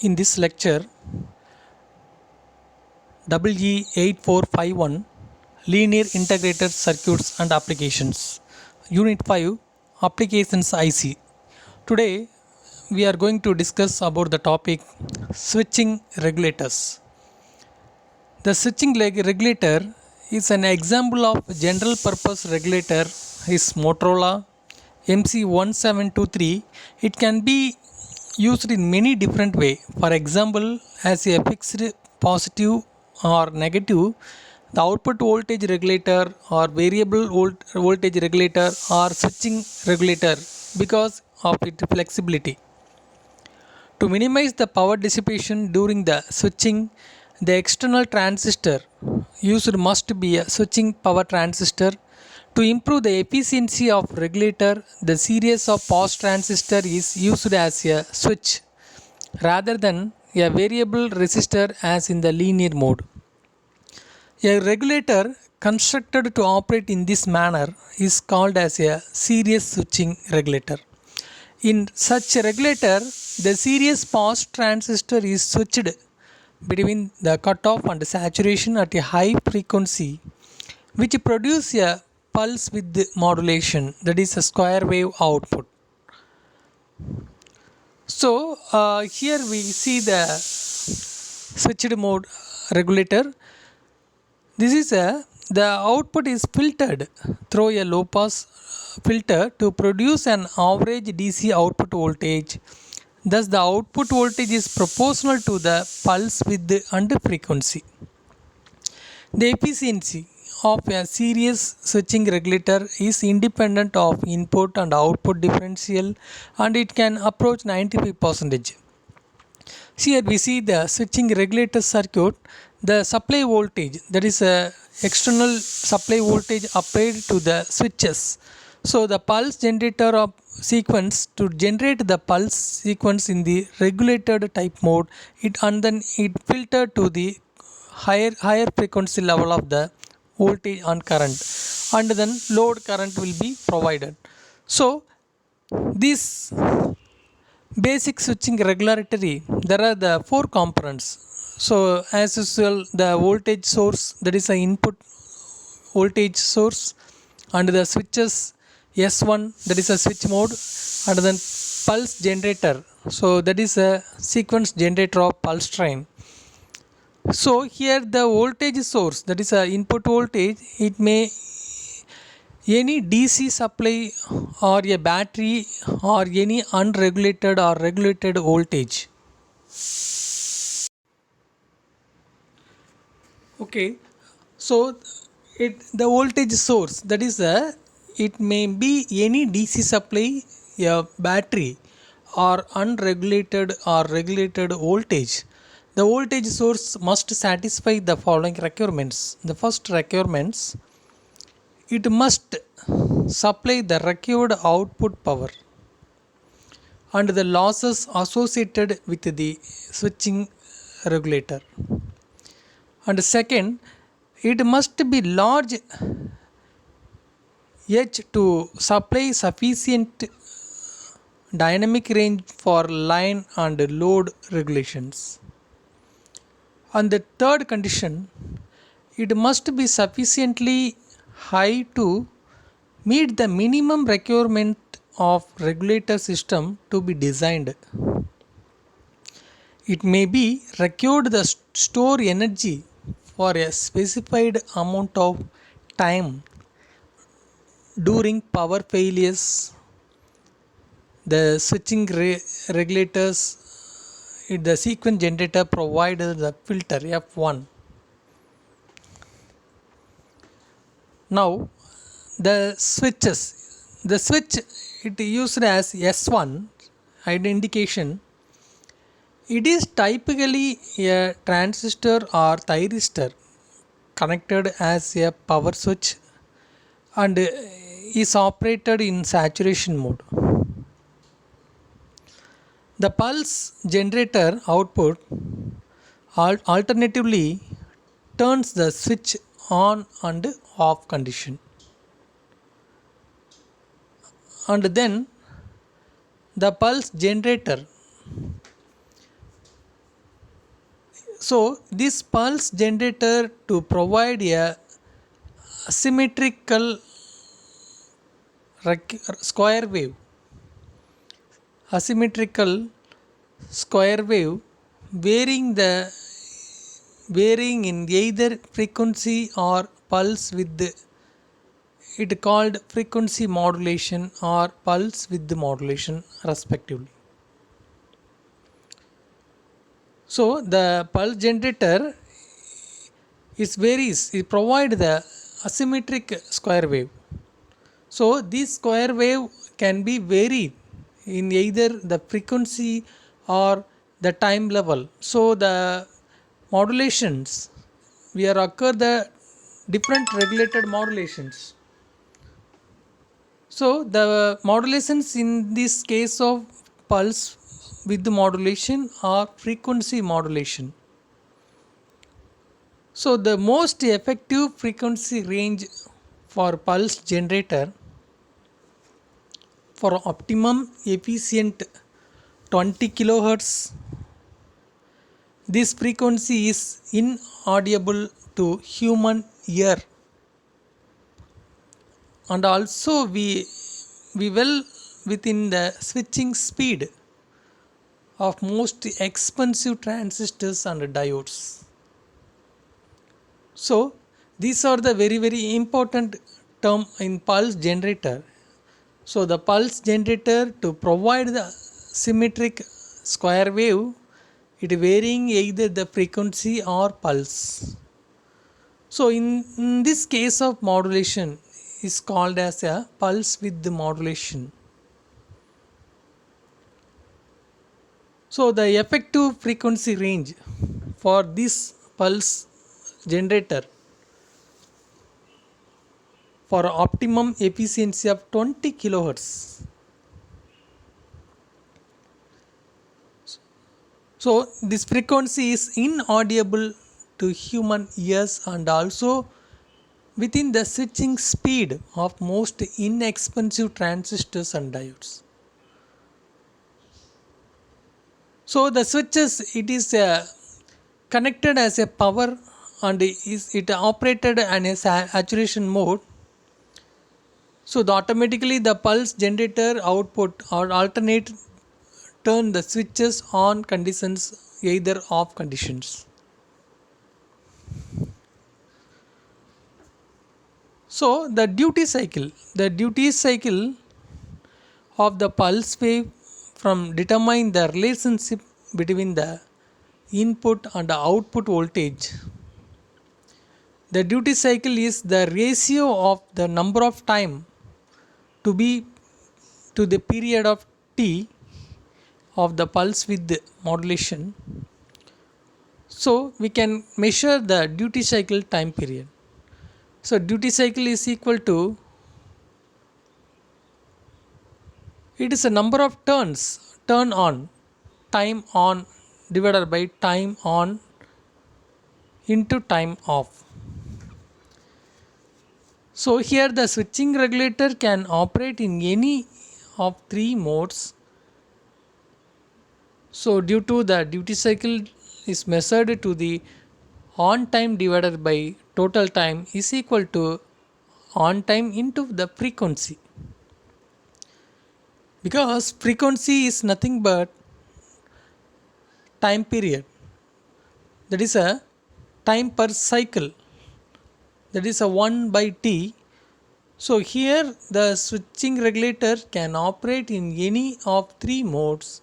In this lecture, EE8451 Linear Integrated Circuits and Applications, Unit 5 Applications IC. Today, we are going to discuss about the topic switching regulators. The switching regulator is an example of general purpose regulator is Motorola MC1723. It can be used in many different way. For example, as a fixed positive or negative, the output voltage regulator or variable voltage regulator or switching regulator because of its flexibility. To minimize the power dissipation during the switching, the external transistor used must be a switching power transistor. To improve the efficiency of regulator, the series of pause transistor is used as a switch rather than a variable resistor as in the linear mode. A regulator constructed to operate in this manner is called as a series switching regulator. In such a regulator, the series pause transistor is switched between the cutoff and saturation at a high frequency, which produce a pulse with modulation, that is a square wave output. So here we see the switched mode regulator. This is the output is filtered through a low pass filter to produce an average DC output voltage. Thus, the output voltage is proportional to the pulse width and frequency. The efficiency of a series switching regulator is independent of input and output differential, and it can approach 95%. Here we see the switching regulator circuit. The supply voltage, that is a external supply voltage applied to the switches. So the pulse generator of sequence, to generate the pulse sequence in the regulated type mode, and then it filtered to the higher frequency level of the voltage and current, and then load current will be provided. So this basic switching regulatory, there are the four components. So as usual, the voltage source, that is the input voltage source, and the switches S1, that is a switch mode, and then pulse generator, so that is a sequence generator of pulse train. So here the voltage source, that is a input voltage, it may any DC supply or a battery or any unregulated or regulated voltage. Okay, so the voltage source, that is it may be any DC supply, a battery, or unregulated or regulated voltage. The voltage source must satisfy the following requirements. The first requirements, it must supply the required output power and the losses associated with the switching regulator. And second, it must be large H to supply sufficient dynamic range for line and load regulations. And the third condition, it must be sufficiently high to meet the minimum requirement of regulator system to be designed. It may be required to store energy for a specified amount of time during power failures. The switching regulators, the sequence generator provided the filter F1. Now the switches, the switch, it used as S1 indication. It is typically a transistor or thyristor connected as a power switch and is operated in saturation mode. The pulse generator output alternatively turns the switch on and off condition, and then the pulse generator So this pulse generator to provide a symmetrical square wave, asymmetrical square wave varying in either frequency or pulse with it called frequency modulation or pulse width modulation respectively. So the pulse generator is varies, it provide the asymmetric square wave. So this square wave can be varied in either the frequency or the time level. So the modulations we are occur the different regulated modulations. So the modulations in this case of pulse with modulation or frequency modulation. So the most effective frequency range for pulse generator for optimum efficient 20 kilohertz. This frequency is inaudible to human ear, and also we well within the switching speed of most expensive transistors and diodes. So these are the very important term in pulse generator. So the pulse generator to provide the symmetric square wave, it varying either the frequency or pulse. So in this case of modulation is called as a pulse width modulation. So the effective frequency range for this pulse generator for optimum efficiency of 20 kilohertz. So this frequency is inaudible to human ears and also within the switching speed of most inexpensive transistors and diodes. So the switches, it is connected as a power and it operated in a saturation mode. So automatically the pulse generator output or alternate turn the switches on conditions either off conditions. So the duty cycle of the pulse wave from determine the relationship between the input and the output voltage. The duty cycle is the ratio of the number of time to be to the period of t of the pulse width modulation. So we can measure the duty cycle time period. So duty cycle is equal to, it is a number of turn on, time on divided by time on into time off. So here the switching regulator can operate in any of three modes. So due to the duty cycle is measured to the on time divided by total time is equal to on time into the frequency, because frequency is nothing but time period, that is a time per cycle, that is a 1 by t. So here the switching regulator can operate in any of three modes.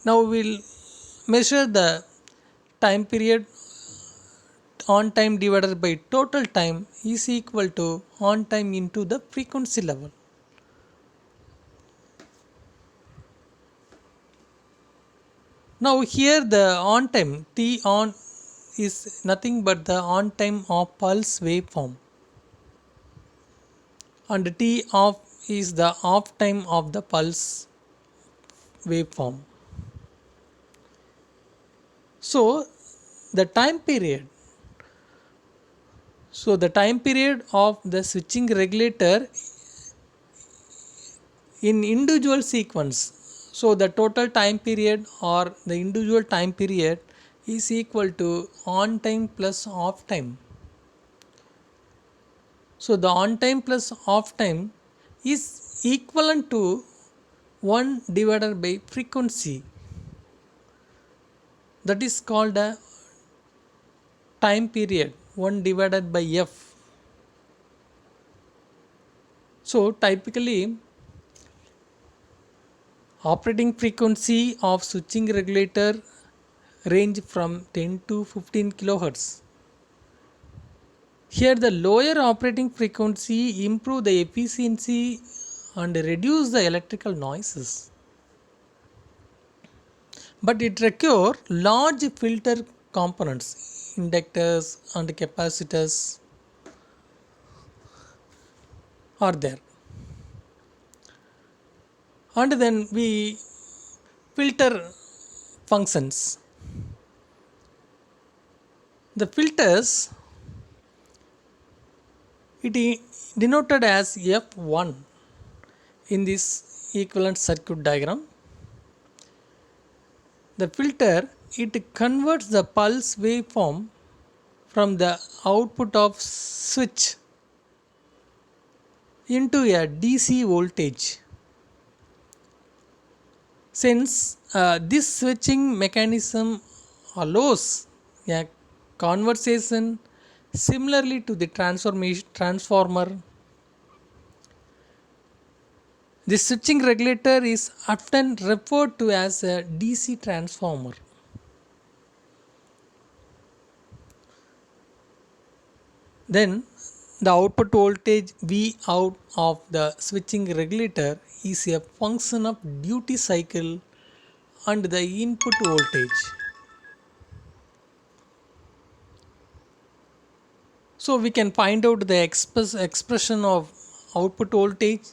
Now we will measure the time period. On time divided by total time is equal to on time into the frequency level. Now here the on time t on is nothing but the on time of pulse waveform, and t off is the off time of the pulse waveform. So the time period of the switching regulator in individual sequence, so the total time period or the individual time period is equal to on time plus off time. So the on time plus off time is equivalent to 1 divided by frequency, that is called a time period 1 divided by f. So typically operating frequency of switching regulator range from 10 to 15 kilohertz. Here the lower operating frequency improve the efficiency and reduce the electrical noises. But it require large filter components, inductors and capacitors are there. And then we filter functions. The filters denoted as F1 in this equivalent circuit diagram. The filter, it converts the pulse waveform from the output of switch into a DC voltage. Since this switching mechanism allows a conversation similarly to the transformer, the switching regulator is often referred to as a DC transformer. Then the output voltage V out of the switching regulator is a function of duty cycle and the input voltage. So we can find out the expression of output voltage.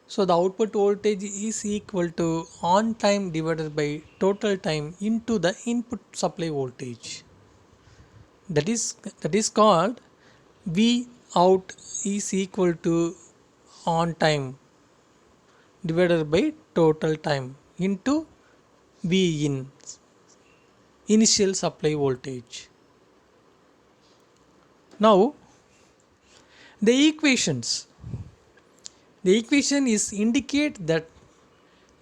So the output voltage is equal to on time divided by total time into the input supply voltage. That is called V out is equal to on time divided by total time into V in, initial supply voltage. Now the equations. The equation is indicate that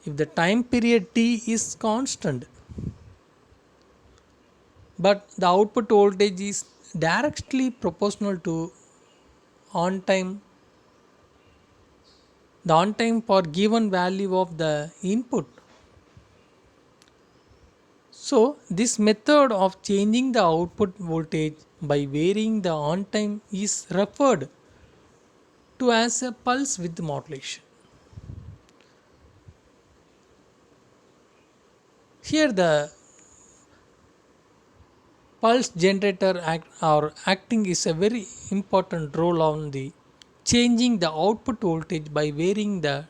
if the time period T is constant but the output voltage is directly proportional to on time, the on time for given value of the input. So this method of changing the output voltage by varying the on time is referred to as a pulse width modulation. Here the pulse generator acting is a very important role on the changing the output voltage by varying the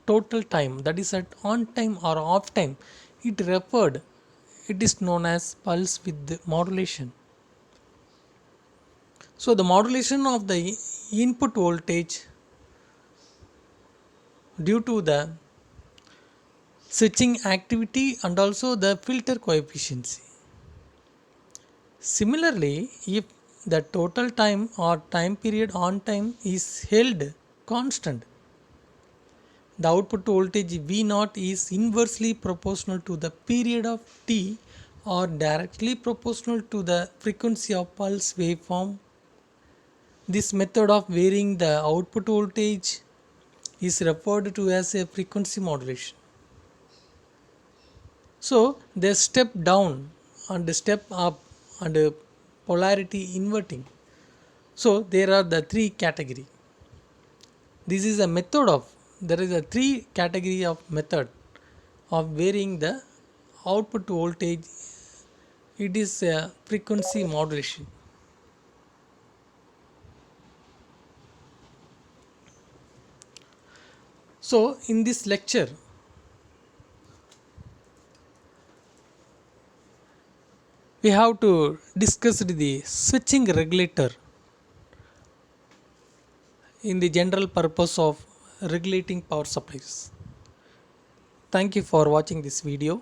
total time, that is at on time or off time. It is known as pulse width modulation. So the modulation of the input voltage due to the switching activity and also the filter coefficiency. Similarly, if the total time or time period on time is held constant, the output voltage V0 is inversely proportional to the period of T or directly proportional to the frequency of pulse waveform. This method of varying the output voltage is referred to as a frequency modulation. So they step down and step up and polarity inverting. So there are the three category. This is a method of, there is a three category of method of varying the output voltage. It is a frequency modulation. So in this lecture we have to discuss the switching regulator in the general purpose of regulating power supplies. Thank you for watching this video.